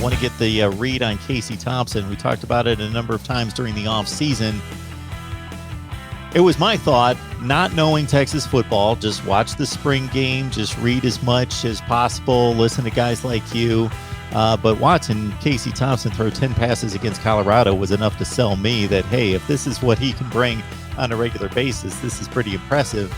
want to get the read on Casey Thompson. We talked about it a number of times during the offseason. It was my thought, not knowing Texas football, just watch the spring game, just read as much as possible, listen to guys like you. But watching Casey Thompson throw 10 passes against Colorado was enough to sell me that, hey, if this is what he can bring on a regular basis, this is pretty impressive.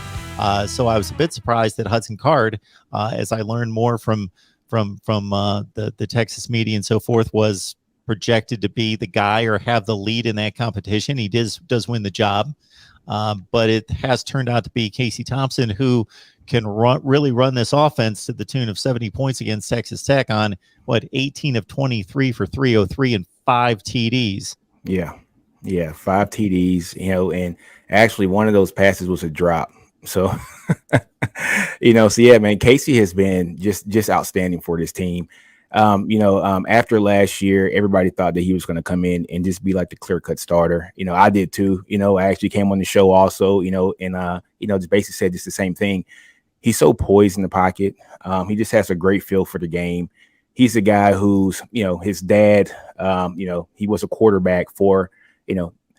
So I was a bit surprised that Hudson Card, as I learned more from the Texas media and so forth, was projected to be the guy or have the lead in that competition. He does win the job. But it has turned out to be Casey Thompson who can really run this offense to the tune of 70 points against Texas Tech on 18 of 23 for 303 and 5 TDs. Yeah, 5 TDs, and actually one of those passes was a drop. So, so yeah, man, Casey has been just outstanding for this team. After last year, everybody thought that he was going to come in and just be like the clear-cut starter. I did too. I actually came on the show also, and just basically said just the same thing. He's so poised in the pocket. He just has a great feel for the game. He's a guy who's, his dad, he was a quarterback for,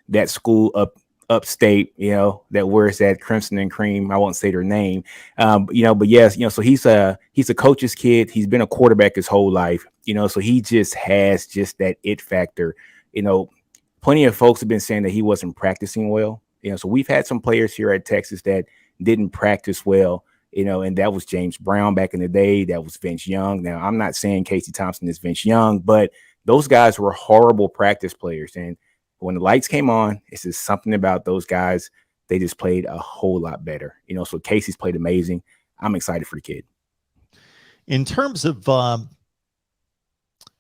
that school upstate, that wears that crimson and cream. I won't say their name, but yes, so he's a coach's kid. He's been a quarterback his whole life, so he just has just that it factor. Plenty of folks have been saying that he wasn't practicing well, so we've had some players here at Texas that didn't practice well, and that was James Brown back in the day. That was Vince Young. Now, I'm not saying Casey Thompson is Vince Young, but those guys were horrible practice players. And when the lights came on, it's just something about those guys. They just played a whole lot better. So Casey's played amazing. I'm excited for the kid. In terms of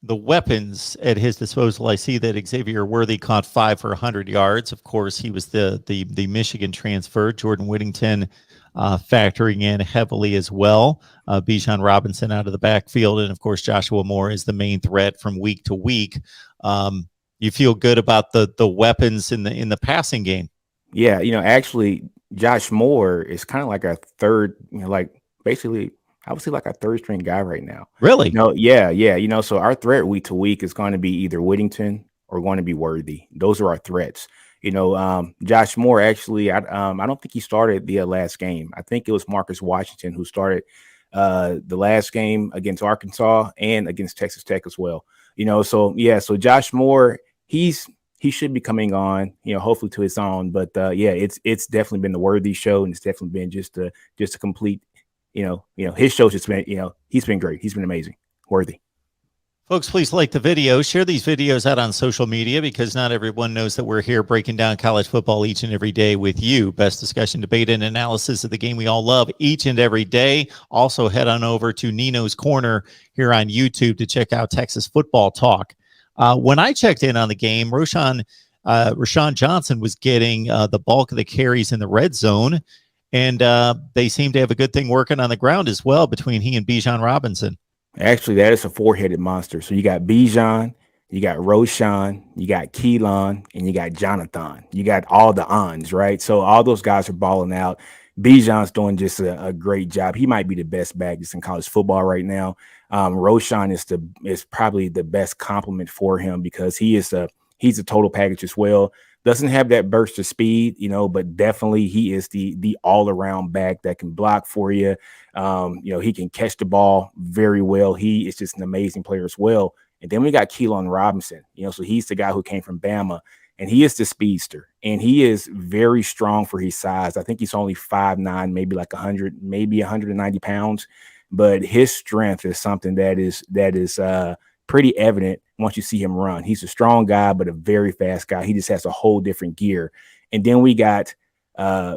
the weapons at his disposal, I see that Xavier Worthy caught 5 for 100 yards. Of course, he was the Michigan transfer. Jordan Whittington factoring in heavily as well. Bijan Robinson out of the backfield. And, of course, Joshua Moore is the main threat from week to week. You feel good about the weapons in the passing game? Yeah, actually, Josh Moore is kind of like a third, basically, I would say like a third string guy right now. Really? Yeah. So our threat week to week is going to be either Whittington or going to be Worthy. Those are our threats. Josh Moore, actually, I don't think he started the last game. I think it was Marcus Washington who started the last game against Arkansas and against Texas Tech as well. So Josh Moore, he should be coming on, hopefully to his own. But it's definitely been the Worthy show, and it's definitely been just a complete, his show's just been, he's been great. He's been amazing. Worthy. Folks, please like the video, share these videos out on social media, because not everyone knows that we're here breaking down college football each and every day with you. Best discussion, debate, and analysis of the game we all love each and every day. Also, head on over to Nino's Corner here on YouTube to check out Texas Football Talk. When I checked in on the game, Rashawn Johnson was getting the bulk of the carries in the red zone, and they seem to have a good thing working on the ground as well between he and Bijan Robinson. Actually, that is a four-headed monster. So you got Bijan, you got Roshan, you got Keelan, and you got Jonathan. You got all the ons, right? So all those guys are balling out. Bijan's doing just a great job. He might be the best back just in college football right now. Roshan is probably the best compliment for him, because he's a total package as well. Doesn't have that burst of speed, but definitely he is the all-around back that can block for you. He can catch the ball very well. He is just an amazing player as well. And then we got Keelan Robinson, so he's the guy who came from Bama, and he is the speedster, and he is very strong for his size. I think he's only 5'9", maybe like 190 pounds, but his strength is something that is pretty evident once you see him run. He's a strong guy, but a very fast guy. He just has a whole different gear. And then we got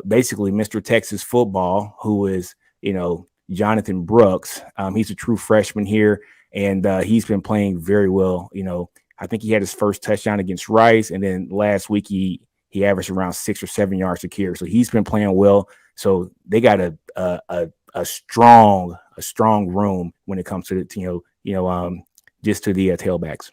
basically Mr. Texas football, who is, Jonathan Brooks. He's a true freshman here, and he's been playing very well. I think he had his first touchdown against Rice, and then last week he averaged around 6 or 7 yards a carry. So he's been playing well. So they got a strong room when it comes to just to the tailbacks.